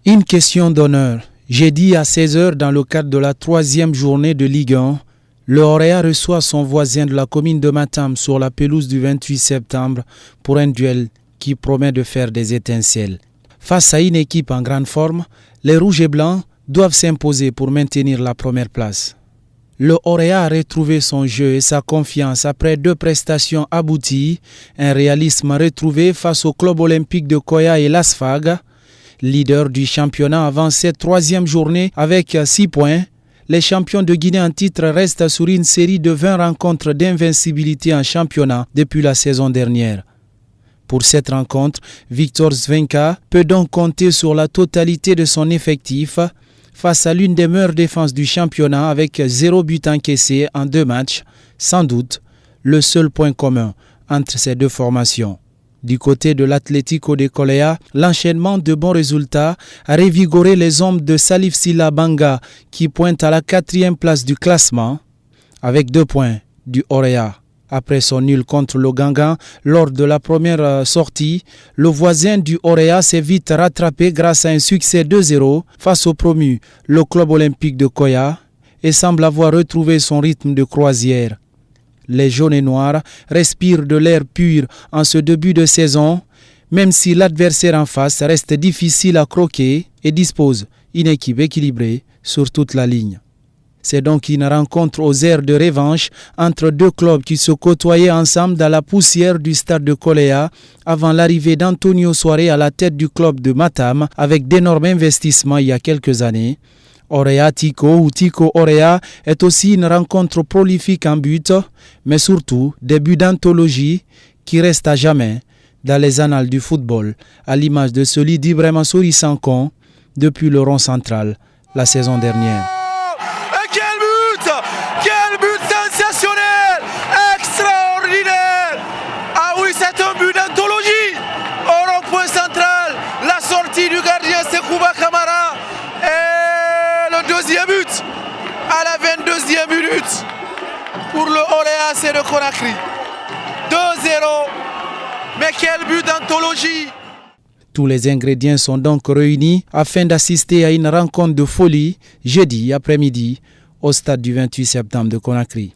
Une question d'honneur. Jeudi à 16h dans le cadre de la 3e journée de Ligue 1, le Orea reçoit son voisin de la commune de Matam sur la pelouse du 28 septembre pour un duel qui promet de faire des étincelles. Face à une équipe en grande forme, les Rouges et Blancs doivent s'imposer pour maintenir la première place. Le Orea a retrouvé son jeu et sa confiance après 2 prestations abouties, un réalisme retrouvé face au club olympique de Koya et l'Asfag. Leader du championnat avant cette 3e journée avec 6 points, les champions de Guinée en titre restent sur une série de 20 rencontres d'invincibilité en championnat depuis la saison dernière. Pour cette rencontre, Victor Zvenka peut donc compter sur la totalité de son effectif face à l'une des meilleures défenses du championnat avec 0 but encaissé en 2 matchs, sans doute le seul point commun entre ces 2 formations. Du côté de l'Atlético de Koya, l'enchaînement de bons résultats a revigoré les hommes de Salif Silla Banga qui pointent à la 4e place du classement avec 2 points du Orea. Après son nul contre le Gangan lors de la première sortie, le voisin du Orea s'est vite rattrapé grâce à un succès 2-0 face au promu, le club olympique de Koya, et semble avoir retrouvé son rythme de croisière. Les jaunes et noirs respirent de l'air pur en ce début de saison, même si l'adversaire en face reste difficile à croquer et dispose d'une équipe équilibrée sur toute la ligne. C'est donc une rencontre aux airs de revanche entre 2 clubs qui se côtoyaient ensemble dans la poussière du stade de Koya avant l'arrivée d'Antonio Soare à la tête du club de Matam avec d'énormes investissements il y a quelques années. Orea Tico ou Tico Orea est aussi une rencontre prolifique en but, mais surtout des buts d'anthologie qui restent à jamais dans les annales du football, à l'image de celui d'Ibrahima Souri Sankon depuis le rond central la saison dernière. Quel but sensationnel, extraordinaire. Ah oui, c'est un but d'anthologie. Au rond-point central, la sortie du gardien Sekouba Kamara et le 2e but à la 22e minute pour le Orea de Conakry. 2-0, mais quel but d'anthologie. Tous les ingrédients sont donc réunis afin d'assister à une rencontre de folie jeudi après-midi au stade du 28 septembre de Conakry.